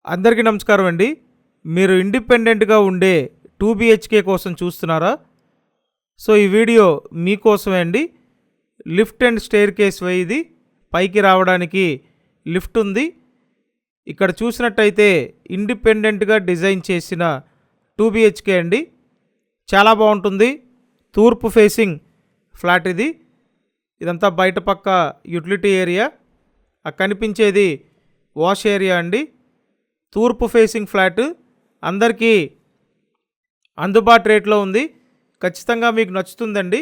అందరికీ నమస్కారం అండి. మీరు ఇండిపెండెంట్‌గా ఉండే 2 బీహెచ్‌కే కోసం చూస్తున్నారా? సో, ఈ వీడియో మీకోసమే అండి. లిఫ్ట్ అండ్ స్టెయిర్‌కేస్ వే ఇది. పైకి రావడానికి లిఫ్ట్ ఉంది. ఇక్కడ చూసినట్టయితే ఇండిపెండెంట్‌గా డిజైన్ చేసిన 2 బీహెచ్‌కే అండి. చాలా బాగుంటుంది. తూర్పు ఫేసింగ్ ఫ్లాట్ ఇది. ఇదంతా బయట పక్క యుటిలిటీ ఏరియా. కనిపించేది వాష్ ఏరియా అండి. తూర్పు ఫేసింగ్ ఫ్లాట్ అందరికీ అందుబాటు రేట్లో ఉంది. ఖచ్చితంగా మీకు నచ్చుతుందండి.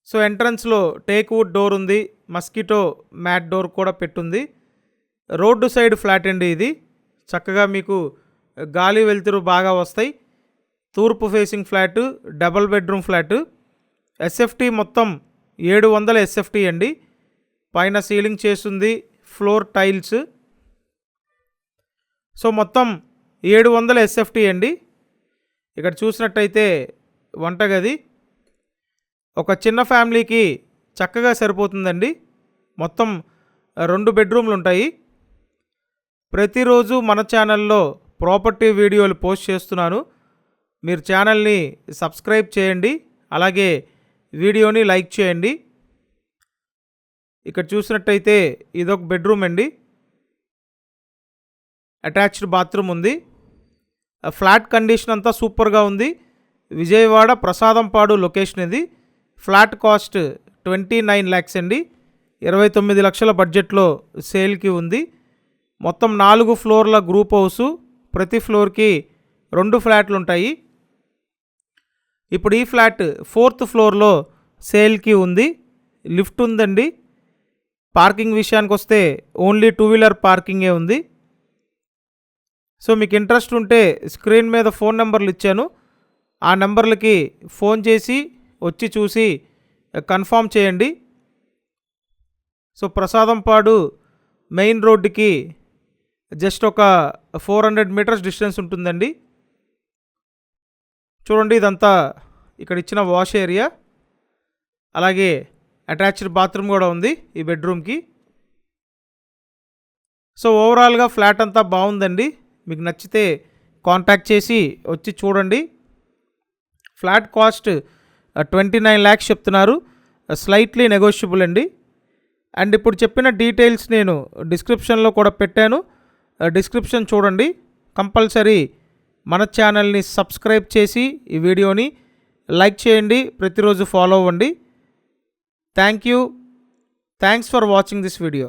సో, ఎంట్రన్స్లో టేక్ వుడ్ డోర్ ఉంది. మస్కిటో మ్యాట్ డోర్ కూడా పెట్టుంది. రోడ్డు సైడ్ ఫ్లాట్ అండి ఇది. చక్కగా మీకు గాలి వెలుతురు బాగా వస్తాయి. తూర్పు facing flat, double bedroom flat. SFT మొత్తం 700 ఎస్ఎఫ్టీ అండి. పైన సీలింగ్ చేస్తుంది, ఫ్లోర్ టైల్స్. సో, మొత్తం 700 ఎస్ఎఫ్టీ అండి. ఇక్కడ చూసినట్టయితే వంటగది ఒక చిన్న ఫ్యామిలీకి చక్కగా సరిపోతుందండి. మొత్తం 2 బెడ్రూమ్లు ఉంటాయి. ప్రతిరోజు మన ఛానల్లో ప్రాపర్టీ వీడియోలు పోస్ట్ చేస్తున్నాను. మీరు ఛానల్ని సబ్స్క్రైబ్ చేయండి, అలాగే వీడియోని లైక్ చేయండి. ఇక్కడ చూసినట్టయితే ఇదొక బెడ్రూమ్ అండి. అటాచ్డ్ బాత్రూమ్ ఉంది. ఫ్లాట్ కండిషన్ అంతా సూపర్గా ఉంది. విజయవాడ ప్రసాదంపాడు లొకేషన్ ఇది. ఫ్లాట్ కాస్ట్ 29 lakhs అండి. 29 లక్షల బడ్జెట్లో సేల్కి ఉంది. మొత్తం 4 ఫ్లోర్ల గ్రూప్ హౌసు. ప్రతి ఫ్లోర్కి 2 ఫ్లాట్లు ఉంటాయి. ఇప్పుడు ఈ ఫ్లాట్ 4th ఫ్లోర్లో సేల్కి ఉంది. లిఫ్ట్ ఉందండి. పార్కింగ్ విషయానికి వస్తే ఓన్లీ 2 వీలర్ పార్కింగే ఉంది. సో, మీకు ఇంట్రెస్ట్ ఉంటే స్క్రీన్ మీద ఫోన్ నెంబర్లు ఇచ్చాను. ఆ నెంబర్లకి ఫోన్ చేసి వచ్చి చూసి కన్ఫామ్ చేయండి. సో, ప్రసాదంపాడు మెయిన్ రోడ్డుకి జస్ట్ ఒక 400 మీటర్స్ డిస్టెన్స్ ఉంటుందండి. చూడండి, ఇదంతా ఇక్కడ ఇచ్చిన వాష్ ఏరియా, అలాగే అటాచ్డ్ బాత్రూమ్ కూడా ఉంది ఈ బెడ్రూమ్కి. సో, ఓవరాల్గా ఫ్లాట్ అంతా బాగుందండి. మీకు నచ్చితే కాంటాక్ట్ చేసి వచ్చి చూడండి. ఫ్లాట్ కాస్ట్ 29 lakhs చెప్తున్నారు. స్లైట్లీ నెగోషియబుల్ అండి. అండ్ ఇప్పుడు చెప్పిన డీటెయిల్స్ నేను డిస్క్రిప్షన్లో కూడా పెట్టాను. డిస్క్రిప్షన్ చూడండి. కంపల్సరీ మన ఛానల్ని సబ్స్క్రైబ్ చేసి ఈ వీడియోని లైక్ చేయండి. ప్రతిరోజు ఫాలో అవ్వండి. Thanks for watching this video.